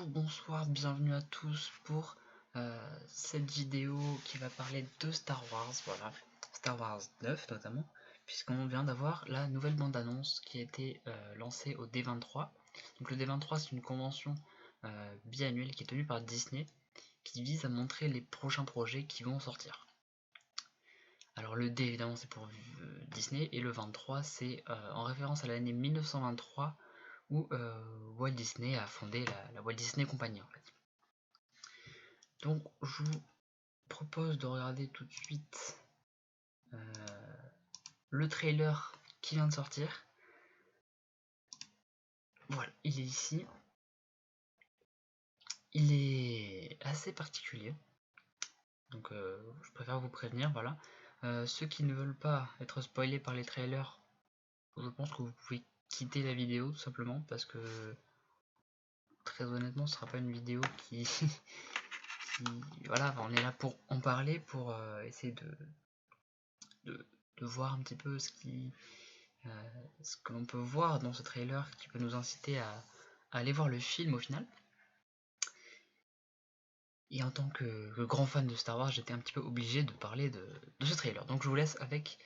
Bonsoir, bienvenue à tous pour cette vidéo qui va parler de Star Wars, voilà, Star Wars 9 notamment, puisqu'on vient d'avoir la nouvelle bande-annonce qui a été lancée au D23. Donc le D23 c'est une convention biannuelle qui est tenue par Disney, qui vise à montrer les prochains projets qui vont sortir. Alors le D évidemment c'est pour Disney, et le 23 c'est en référence à l'année 1923, où Walt Disney a fondé la Walt Disney Company en fait. Donc je vous propose de regarder tout de suite le trailer qui vient de sortir. Voilà, il est ici. Il est assez particulier, donc je préfère vous prévenir, voilà. Ceux qui ne veulent pas être spoilés par les trailers, je pense que vous pouvez quitter la vidéo tout simplement, parce que très honnêtement ce sera pas une vidéo qui voilà, on est là pour en parler, pour essayer de voir un petit peu ce que l'on peut voir dans ce trailer, qui peut nous inciter à aller voir le film au final. Et en tant que grand fan de Star Wars, j'étais un petit peu obligé de parler de ce trailer. Donc je vous laisse avec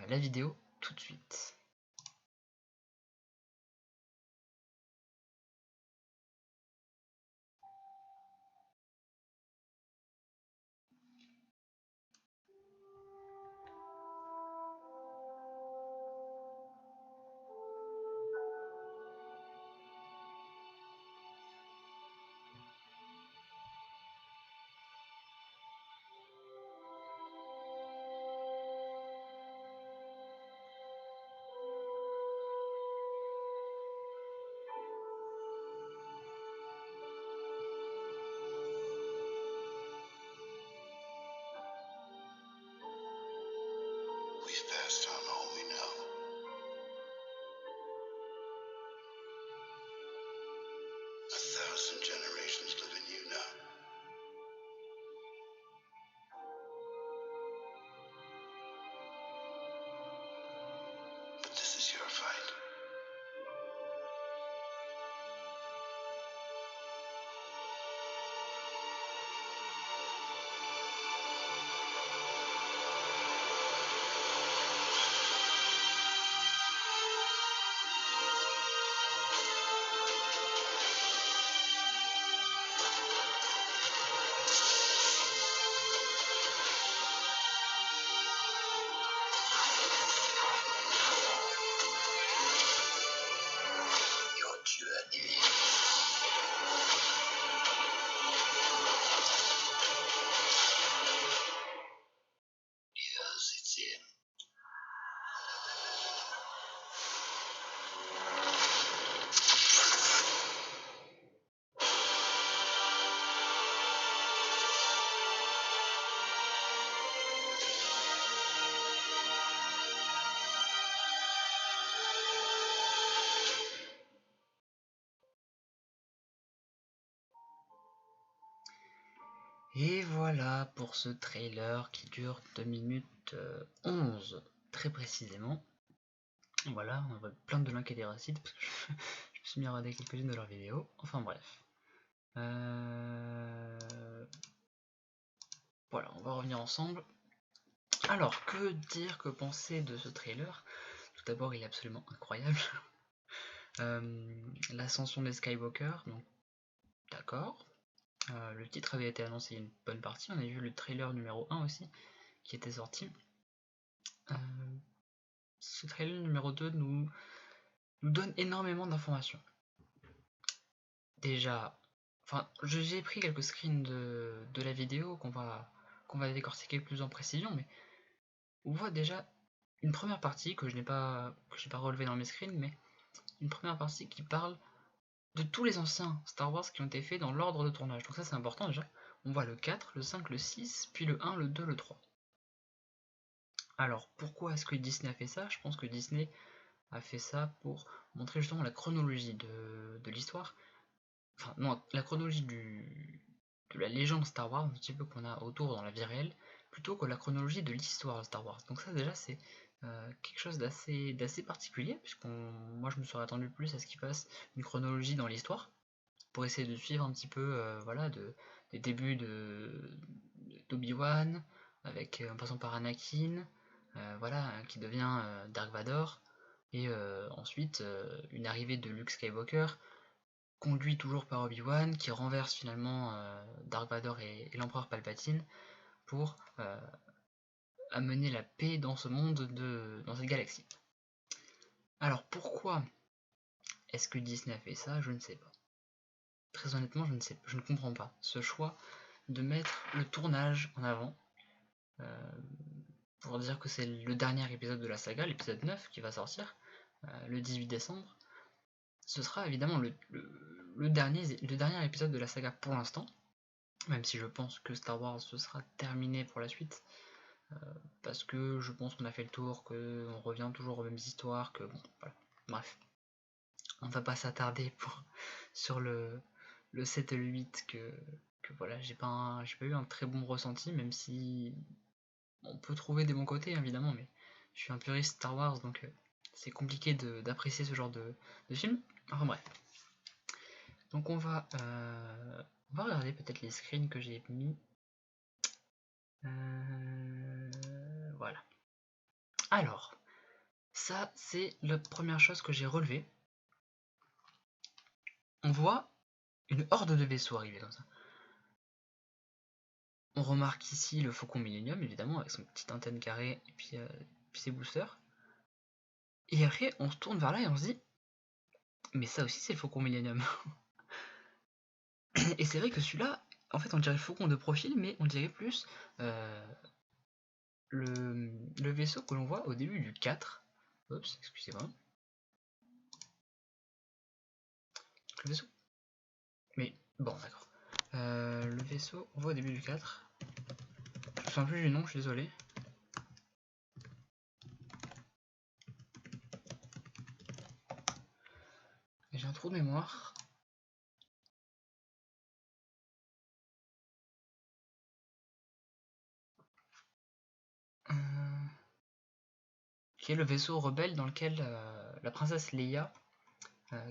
la vidéo tout de suite. We've passed on all we know. A 1,000 generations live in you now. But this is your fight. Your journey. Yes, it's him. Et voilà pour ce trailer qui dure 2 minutes 11 très précisément. Voilà, on va plein de links et des recettes parce que je me suis mis à regarder quelques-unes de leurs vidéos. Enfin bref. Voilà, on va revenir ensemble. Alors, que dire, que penser de ce trailer? Tout d'abord, il est absolument incroyable. L'ascension des Skywalker, donc d'accord. Le titre avait été annoncé il y a une bonne partie. On a vu le trailer numéro 1 aussi, qui était sorti. Ce trailer numéro 2 nous donne énormément d'informations. Déjà, enfin, j'ai pris quelques screens de la vidéo qu'on va décortiquer plus en précision, mais on voit déjà une première partie que je n'ai pas relevée dans mes screens, mais une première partie qui parle de tous les anciens Star Wars qui ont été faits dans l'ordre de tournage. Donc ça c'est important déjà. On voit le 4, le 5, le 6, puis le 1, le 2, le 3. Alors pourquoi est-ce que Disney a fait ça? Je pense que Disney a fait ça pour montrer justement la chronologie de l'histoire. Enfin non, la chronologie de la légende Star Wars, un petit peu qu'on a autour dans la vie réelle, plutôt que la chronologie de l'histoire de Star Wars. Donc ça déjà c'est quelque chose d'assez particulier, puisqu'on moi je me serais attendu plus à ce qu'il fasse une chronologie dans l'histoire. pour essayer de suivre un petit peu voilà, des débuts d'Obi-Wan, avec en passant par Anakin, voilà, qui devient Dark Vador, et ensuite une arrivée de Luke Skywalker, conduit toujours par Obi-Wan, qui renverse finalement Dark Vador et l'empereur Palpatine pour amener la paix dans ce monde, dans cette galaxie. Alors pourquoi est-ce que Disney a fait ça? Je ne sais pas. Très honnêtement, je ne comprends pas ce choix de mettre le tournage en avant pour dire que c'est le dernier épisode de la saga, l'épisode 9 qui va sortir le 18 décembre. Ce sera évidemment le dernier épisode de la saga pour l'instant, même si je pense que Star Wars se sera terminé pour la suite, parce que je pense qu'on a fait le tour, qu'on revient toujours aux mêmes histoires, que bon, voilà, bref. On va pas s'attarder sur le 7 et le 8 que voilà, j'ai pas eu un très bon ressenti, même si on peut trouver des bons côtés évidemment, mais je suis un puriste Star Wars, donc c'est compliqué d'apprécier ce genre de film. Enfin bref. Donc on va regarder peut-être les screens que j'ai mis. Voilà. Alors, ça c'est la première chose que j'ai relevée. On voit une horde de vaisseaux arriver comme ça. On remarque ici le Faucon Millennium, évidemment, avec son petit antenne carrée et puis ses boosters. Et après, on se tourne vers là et on se dit, mais ça aussi c'est le Faucon Millennium. Et c'est vrai que celui-là, en fait, on dirait le Faucon de profil, mais on dirait plus le vaisseau que l'on voit au début du 4. Oups, excusez-moi. Le vaisseau. Mais bon, d'accord. Le vaisseau, on voit au début du 4. Je me souviens plus du nom, je suis désolé. J'ai un trou de mémoire. Qui est le vaisseau rebelle dans lequel la princesse Leia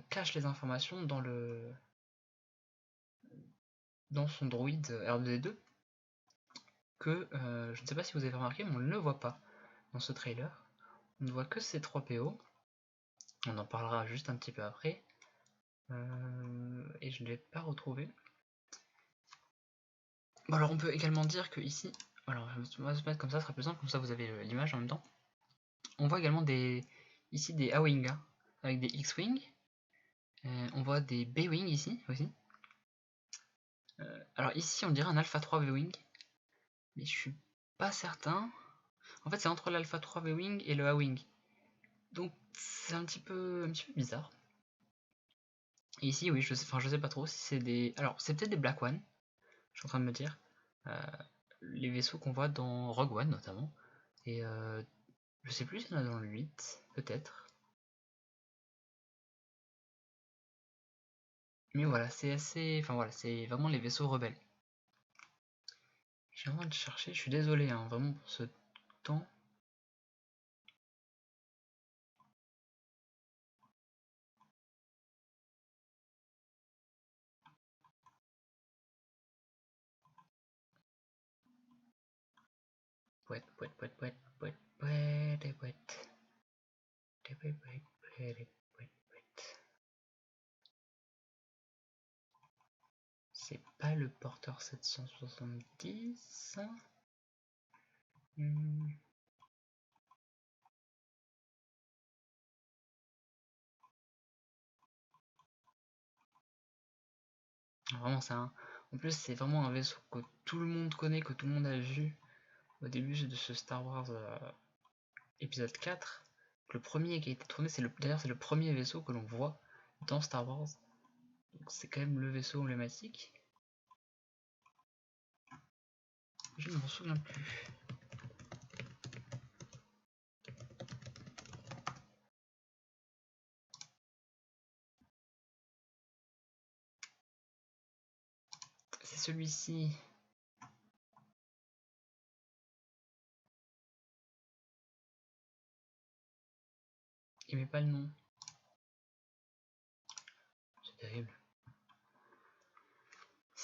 cache les informations dans son droïde R2D2 que je ne sais pas si vous avez remarqué, mais on ne le voit pas dans ce trailer. On ne voit que ces 3 PO. On en parlera juste un petit peu après. Et je ne l'ai pas retrouvé. Bon, alors on peut également dire que ici, alors on va se mettre comme ça, ce sera plus simple, comme ça vous avez l'image en même temps. On voit également ici des A-Wing hein, avec des X-Wing. On voit des B-Wing ici aussi. Alors ici on dirait un Alpha 3 V-Wing, mais je suis pas certain. En fait c'est entre l'Alpha 3 V-Wing et le A-Wing. Donc c'est un petit peu bizarre. Et ici oui, je sais pas trop si c'est des... Alors c'est peut-être des Black One, je suis en train de me dire. Les vaisseaux qu'on voit dans Rogue One notamment. Et je sais plus s'il y en a dans le 8, peut-être. Mais voilà, c'est assez... Enfin voilà, c'est vraiment les vaisseaux rebelles. J'ai envie de chercher, je suis désolé, hein, vraiment pour ce temps. C'est pas le porteur 770. Vraiment, en plus, c'est vraiment un vaisseau que tout le monde connaît, que tout le monde a vu au début de ce Star Wars épisode 4. Le premier qui a été tourné, d'ailleurs, c'est le premier vaisseau que l'on voit dans Star Wars. Donc, c'est quand même le vaisseau emblématique. Je ne m'en souviens plus. C'est celui-ci. Il met pas le nom. C'est terrible.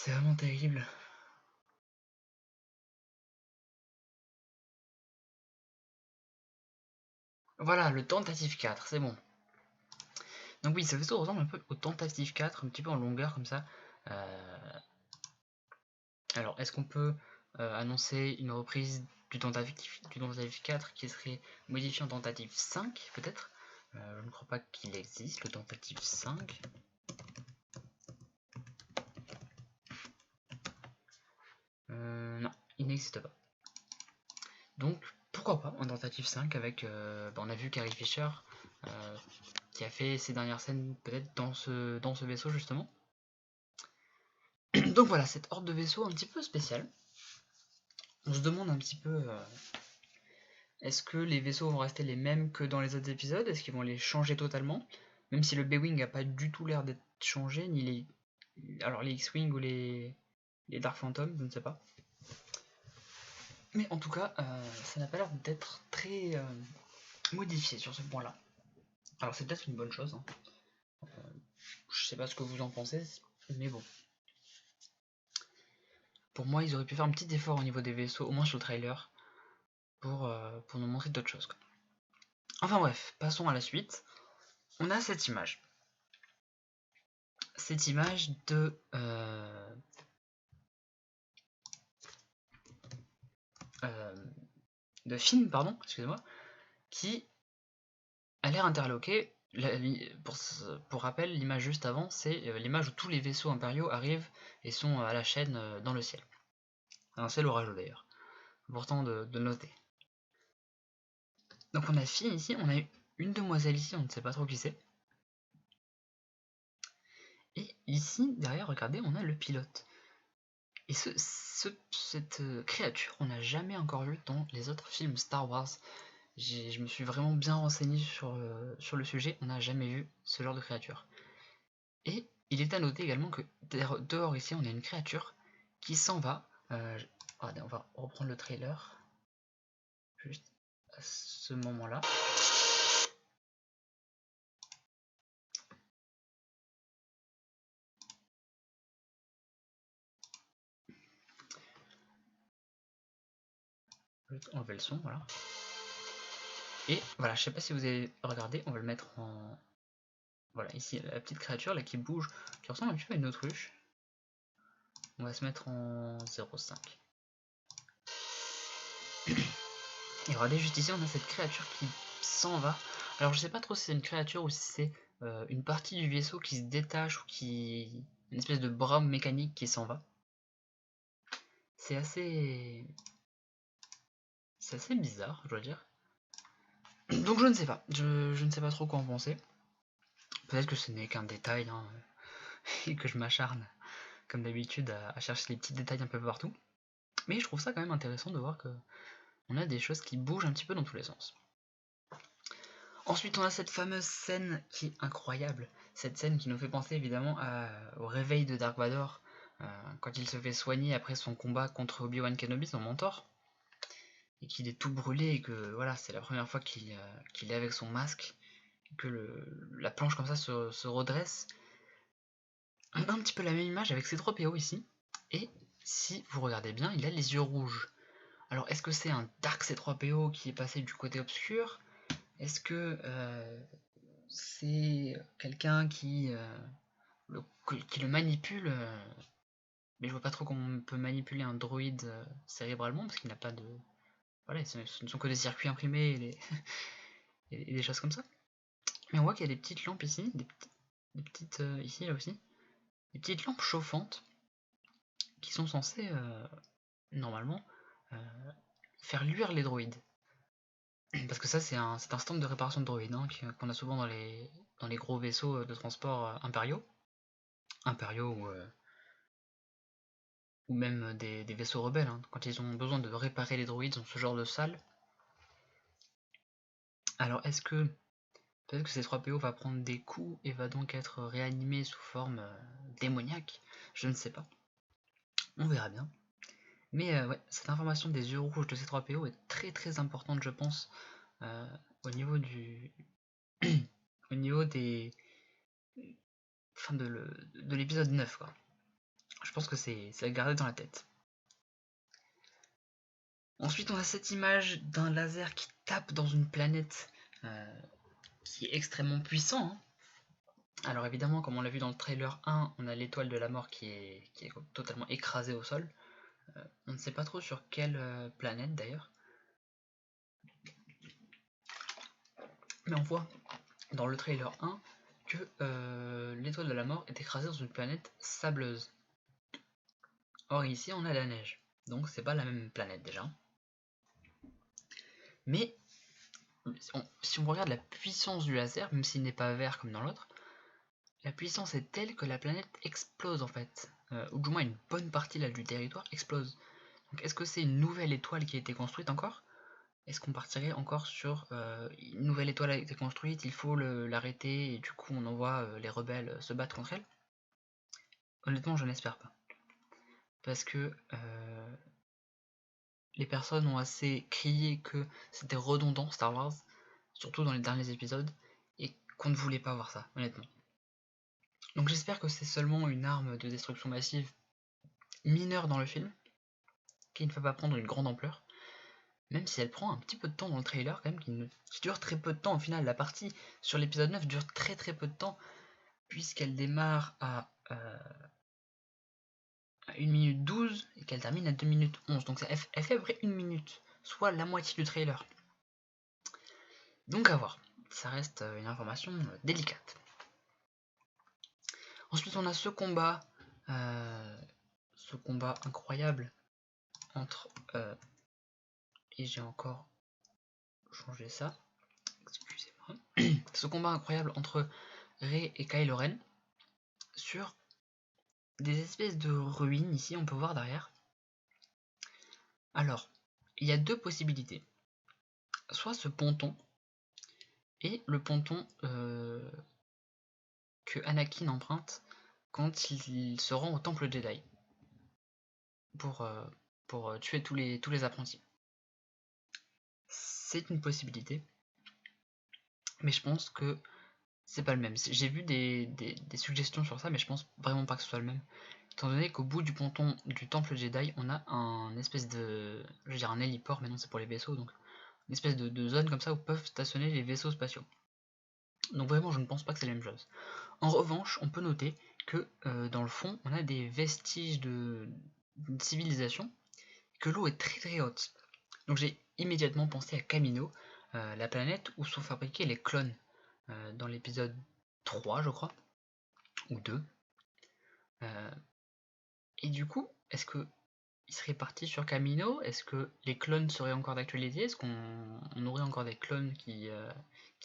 C'est vraiment terrible. Voilà, le Tentative 4, c'est bon. Donc oui, ce vaisseau ressemble un peu au Tentative 4, un petit peu en longueur comme ça. Alors, est-ce qu'on peut annoncer une reprise du Tentative 4 qui serait modifié en Tentative 5, peut-être? Je ne crois pas qu'il existe, le Tentative 5. Non, il n'existe pas. Donc, pourquoi pas un Tentative 5 avec... on a vu Carrie Fisher qui a fait ses dernières scènes peut-être dans ce vaisseau justement. Donc voilà, cette horde de vaisseaux un petit peu spéciale. On se demande un petit peu... est-ce que les vaisseaux vont rester les mêmes que dans les autres épisodes? Est-ce qu'ils vont les changer totalement? Même si le B-Wing n'a pas du tout l'air d'être changé, ni les... Alors les X-Wing ou les Dark Phantom, je ne sais pas. Mais en tout cas, ça n'a pas l'air d'être très modifié sur ce point-là. Alors c'est peut-être une bonne chose. Hein. Je sais pas ce que vous en pensez, mais bon. Pour moi, ils auraient pu faire un petit effort au niveau des vaisseaux, au moins sur le trailer, pour nous montrer d'autres choses. Quoi. Enfin bref, passons à la suite. On a cette image. Cette image de film, pardon, excusez-moi, qui a l'air interloqué. Pour rappel, l'image juste avant, c'est l'image où tous les vaisseaux impériaux arrivent et sont à la chaîne dans le ciel. Un ciel orageux d'ailleurs. Important de le noter. Donc on a Finn ici, on a une demoiselle ici, on ne sait pas trop qui c'est. Et ici, derrière, regardez, on a le pilote. Et cette créature, on n'a jamais encore vu dans les autres films Star Wars. Je me suis vraiment bien renseigné sur le sujet, on n'a jamais vu ce genre de créature. Et il est à noter également que dehors ici, on a une créature qui s'en va. Regardez, on va reprendre le trailer. Juste à ce moment-là. Je vais enlever le son, voilà. Et voilà, je sais pas si vous avez regardé, on va le mettre en... Voilà, ici, la petite créature là qui bouge, qui ressemble un petit peu à une autruche. On va se mettre en 0,5. Et regardez, juste ici, on a cette créature qui s'en va. Alors je sais pas trop si c'est une créature ou si c'est une partie du vaisseau qui se détache ou qui... une espèce de bras mécanique qui s'en va. C'est assez bizarre, je dois dire. Donc je ne sais pas, je ne sais pas trop quoi en penser. Peut-être que ce n'est qu'un détail, hein, et que je m'acharne, comme d'habitude, à chercher les petits détails un peu partout. Mais je trouve ça quand même intéressant de voir que on a des choses qui bougent un petit peu dans tous les sens. Ensuite, on a cette fameuse scène qui est incroyable. Cette scène qui nous fait penser évidemment au réveil de Dark Vador, quand il se fait soigner après son combat contre Obi-Wan Kenobi, son mentor, et qu'il est tout brûlé, et que voilà, c'est la première fois qu'il est avec son masque, et que la planche comme ça se redresse. On a un petit peu la même image avec C3PO ici, et si vous regardez bien, il a les yeux rouges. Alors, est-ce que c'est un Dark C3PO qui est passé du côté obscur? Est-ce que c'est quelqu'un qui le manipule? Mais je vois pas trop comment on peut manipuler un droïde cérébralement, parce qu'il n'a pas de... Voilà, ce ne sont que des circuits imprimés et des choses comme ça. Mais on voit qu'il y a des petites lampes ici, des petites ici, là aussi. Des petites lampes chauffantes qui sont censées, normalement, faire luire les droïdes. Parce que ça, c'est un stand de réparation de droïdes, hein, qu'on a souvent dans les gros vaisseaux de transport impériaux. Impériaux ou même des vaisseaux rebelles. Hein. Quand ils ont besoin de réparer les droïdes, ils ont ce genre de salle. Alors, est-ce que... Peut-être que C3PO va prendre des coups et va donc être réanimé sous forme démoniaque. Je ne sais pas. On verra bien. Mais ouais, cette information des yeux rouges de C3PO est très très importante, je pense, au niveau du... au niveau des... Enfin, de l'épisode 9, quoi. Je pense que c'est à garder dans la tête. Ensuite, on a cette image d'un laser qui tape dans une planète qui est extrêmement puissant. Hein. Alors évidemment, comme on l'a vu dans le trailer 1, on a l'étoile de la mort qui est totalement écrasée au sol. On ne sait pas trop sur quelle planète d'ailleurs. Mais on voit dans le trailer 1 que l'étoile de la mort est écrasée dans une planète sableuse. Or ici on a la neige, donc c'est pas la même planète déjà. Mais si on regarde la puissance du laser, même s'il n'est pas vert comme dans l'autre, la puissance est telle que la planète explose en fait, ou du moins une bonne partie là, du territoire explose. Donc est-ce que c'est une nouvelle étoile qui a été construite encore? Est-ce qu'on partirait encore sur une nouvelle étoile a été construite, il faut l'arrêter et du coup on envoie les rebelles se battre contre elle? Honnêtement je n'espère pas. Parce que les personnes ont assez crié que c'était redondant Star Wars, surtout dans les derniers épisodes, et qu'on ne voulait pas voir ça, honnêtement. Donc j'espère que c'est seulement une arme de destruction massive mineure dans le film, qui ne va pas prendre une grande ampleur, même si elle prend un petit peu de temps dans le trailer quand même, qui dure très peu de temps au final. La partie sur l'épisode 9 dure très peu de temps, puisqu'elle démarre à 1 minute 12 et qu'elle termine à 2 minutes 11. Donc elle fait à peu près 1 minute, soit la moitié du trailer. Donc à voir, ça reste une information délicate. Ensuite on a ce combat incroyable entre... et j'ai encore changé ça, excusez-moi. Ce combat incroyable entre Rey et Kylo Ren sur des espèces de ruines, ici on peut voir derrière. Alors, il y a deux possibilités. Soit ce ponton, et le ponton que Anakin emprunte quand il se rend au temple Jedi pour tuer tous les apprentis. C'est une possibilité, mais je pense que c'est pas le même. J'ai vu des suggestions sur ça, mais je pense vraiment pas que ce soit le même. Étant donné qu'au bout du ponton du temple Jedi, on a un espèce de... je veux dire un héliport, mais non c'est pour les vaisseaux, donc une espèce de zone comme ça où peuvent stationner les vaisseaux spatiaux. Donc vraiment je ne pense pas que c'est la même chose. En revanche, on peut noter que dans le fond, on a des vestiges d'une civilisation, que l'eau est très haute. Donc j'ai immédiatement pensé à Kamino, la planète où sont fabriqués les clones, dans l'épisode 3 je crois, ou 2. Et du coup, est-ce que il serait parti sur Kamino? Est-ce que les clones seraient encore d'actualité? Est-ce qu'on aurait encore des clones qui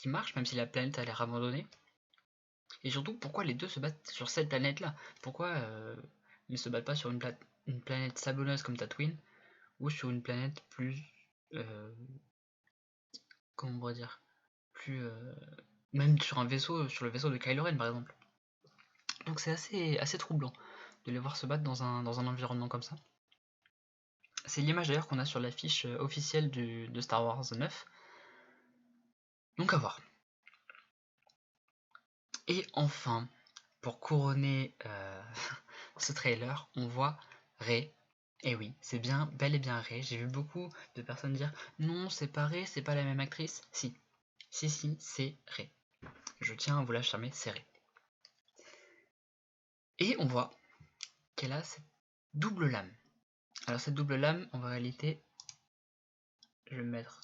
marchent, même si la planète a l'air abandonnée? Et surtout, pourquoi les deux se battent sur cette planète-là? Pourquoi ils ne se battent pas sur une planète sablonneuse comme Tatooine, ou sur une planète plus... comment on pourrait dire? Plus... même sur un vaisseau, sur le vaisseau de Kylo Ren par exemple. Donc c'est assez troublant de les voir se battre dans un environnement comme ça. C'est l'image d'ailleurs qu'on a sur l'affiche officielle de Star Wars 9. Donc à voir. Et enfin, pour couronner ce trailer, on voit Rey. Et oui, c'est bien, bel et bien Rey. J'ai vu beaucoup de personnes dire non, c'est pas Rey, c'est pas la même actrice. Si, c'est Rey. Je tiens à vous l'affirmer, c'est Rey. Et on voit qu'elle a cette double lame. Alors cette double lame, en réalité, je vais me mettre...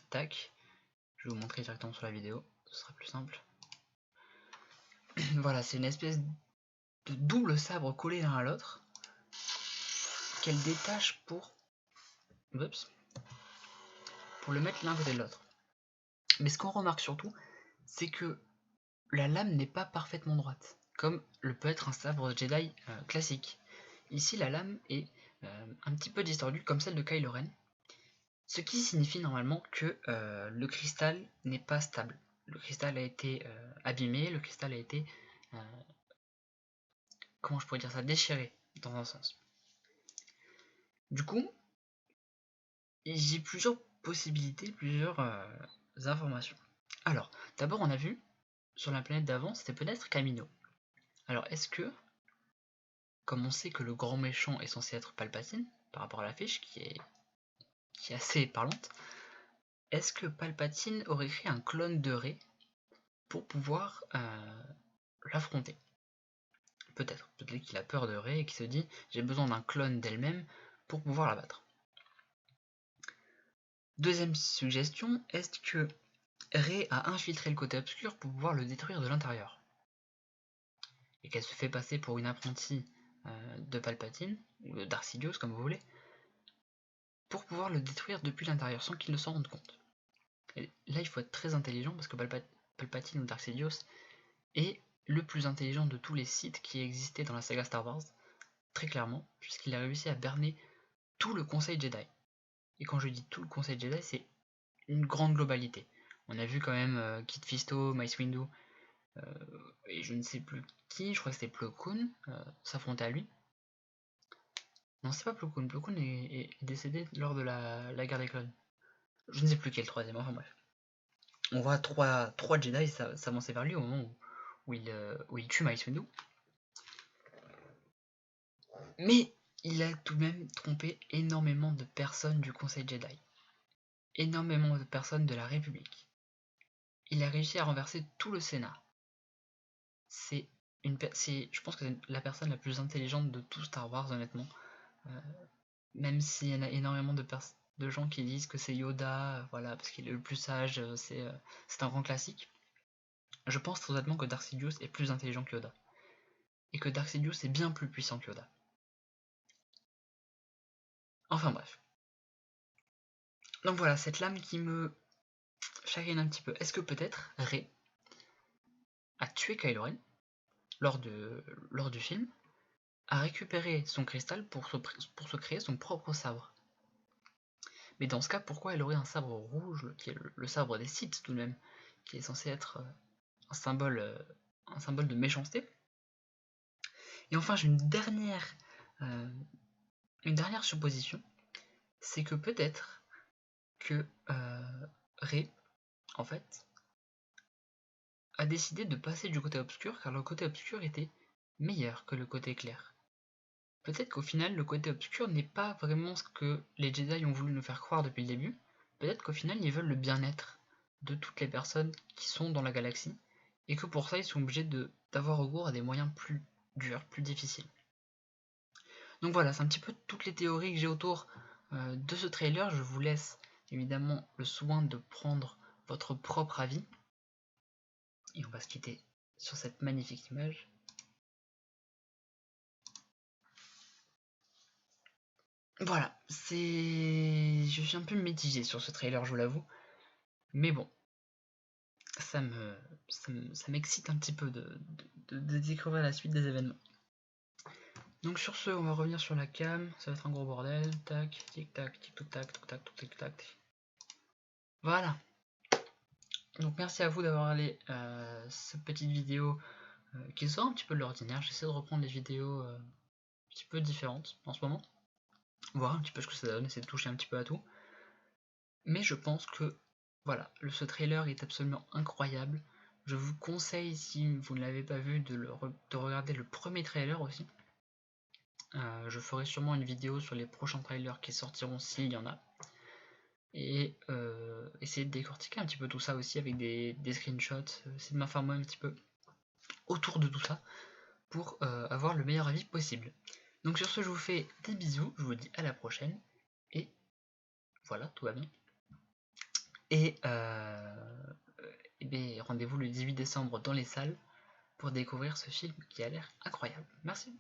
Tac. Je vais vous montrer directement sur la vidéo, ce sera plus simple. Voilà, c'est une espèce de double sabre collé l'un à l'autre qu'elle détache pour le mettre l'un à côté de l'autre. Mais ce qu'on remarque surtout, c'est que la lame n'est pas parfaitement droite, comme le peut être un sabre Jedi classique. Ici, la lame est un petit peu distordue, comme celle de Kylo Ren, ce qui signifie normalement que le cristal n'est pas stable. Le cristal a été abîmé, le cristal a été, comment je pourrais dire ça, déchiré dans un sens. Du coup, j'ai plusieurs possibilités, plusieurs informations. Alors, d'abord on a vu, sur la planète d'avant, c'était peut-être Kamino. Alors, est-ce que, comme on sait que le grand méchant est censé être Palpatine, par rapport à l'affiche, qui est assez parlante, est-ce que Palpatine aurait créé un clone de Rey pour pouvoir l'affronter? Peut-être qu'il a peur de Rey et qu'il se dit j'ai besoin d'un clone d'elle-même pour pouvoir la battre. Deuxième suggestion, est-ce que Rey a infiltré le côté obscur pour pouvoir le détruire de l'intérieur? Et qu'elle se fait passer pour une apprentie de Palpatine, ou de Darth Sidious comme vous voulez, pour pouvoir le détruire depuis l'intérieur sans qu'il ne s'en rende compte. Et là il faut être très intelligent parce que Palpatine ou Darth Sidious est le plus intelligent de tous les Sith qui existaient dans la saga Star Wars, très clairement, puisqu'il a réussi à berner tout le Conseil Jedi. Et quand je dis tout le Conseil Jedi, c'est une grande globalité. On a vu quand même Kit Fisto, Mace Windu, et je ne sais plus qui, je crois que c'était Plo Koon, s'affronter à lui. Non, c'est pas Plo Koon, Plo Koon est décédé lors de la guerre des clones. Je ne sais plus qui est le troisième, enfin bref. On voit trois Jedi s'avancer vers lui au moment où il tue Mace Windu. Mais il a tout de même trompé énormément de personnes du Conseil Jedi. Énormément de personnes de la République. Il a réussi à renverser tout le Sénat. Je pense que c'est la personne la plus intelligente de tout Star Wars, honnêtement. Même s'il y en a énormément de gens qui disent que c'est Yoda, voilà, parce qu'il est le plus sage, c'est un grand classique. Je pense très honnêtement que Darth Sidious est plus intelligent que Yoda. Et que Darth Sidious est bien plus puissant que Yoda. Enfin bref. Donc voilà, cette lame qui me chagrine un petit peu. Est-ce que peut-être Rey a tué Kylo Ren lors du film, a récupéré son cristal pour se créer son propre sabre? Mais dans ce cas, pourquoi elle aurait un sabre rouge, qui est le sabre des Sith tout de même, qui est censé être un symbole de méchanceté? Et enfin, j'ai une dernière supposition, c'est que peut-être que Rey, en fait, a décidé de passer du côté obscur, car le côté obscur était meilleur que le côté clair. Peut-être qu'au final, le côté obscur n'est pas vraiment ce que les Jedi ont voulu nous faire croire depuis le début. Peut-être qu'au final, ils veulent le bien-être de toutes les personnes qui sont dans la galaxie, et que pour ça, ils sont obligés d'avoir recours à des moyens plus durs, plus difficiles. Donc voilà, c'est un petit peu toutes les théories que j'ai autour de ce trailer. Je vous laisse évidemment le soin de prendre votre propre avis. Et on va se quitter sur cette magnifique image. Voilà, je suis un peu mitigé sur ce trailer, je vous l'avoue. Mais bon, ça m'excite un petit peu de découvrir la suite des événements. Donc sur ce, on va revenir sur la cam, ça va être un gros bordel. Tac, tic tac, tic tac, tac, tac, tic tac. Voilà. Donc merci à vous d'avoir allé cette petite vidéo qui sort un petit peu de l'ordinaire. J'essaie de reprendre des vidéos un petit peu différentes en ce moment. Voir un petit peu ce que ça donne, essayer de toucher un petit peu à tout. Mais je pense que voilà, ce trailer est absolument incroyable. Je vous conseille, si vous ne l'avez pas vu, de regarder le premier trailer aussi. Je ferai sûrement une vidéo sur les prochains trailers qui sortiront s'il y en a. Et essayer de décortiquer un petit peu tout ça aussi avec des screenshots, essayer de m'informer un petit peu autour de tout ça pour avoir le meilleur avis possible. Donc sur ce, je vous fais des bisous, je vous dis à la prochaine, et voilà, tout va bien. Et rendez-vous le 18 décembre dans les salles pour découvrir ce film qui a l'air incroyable. Merci.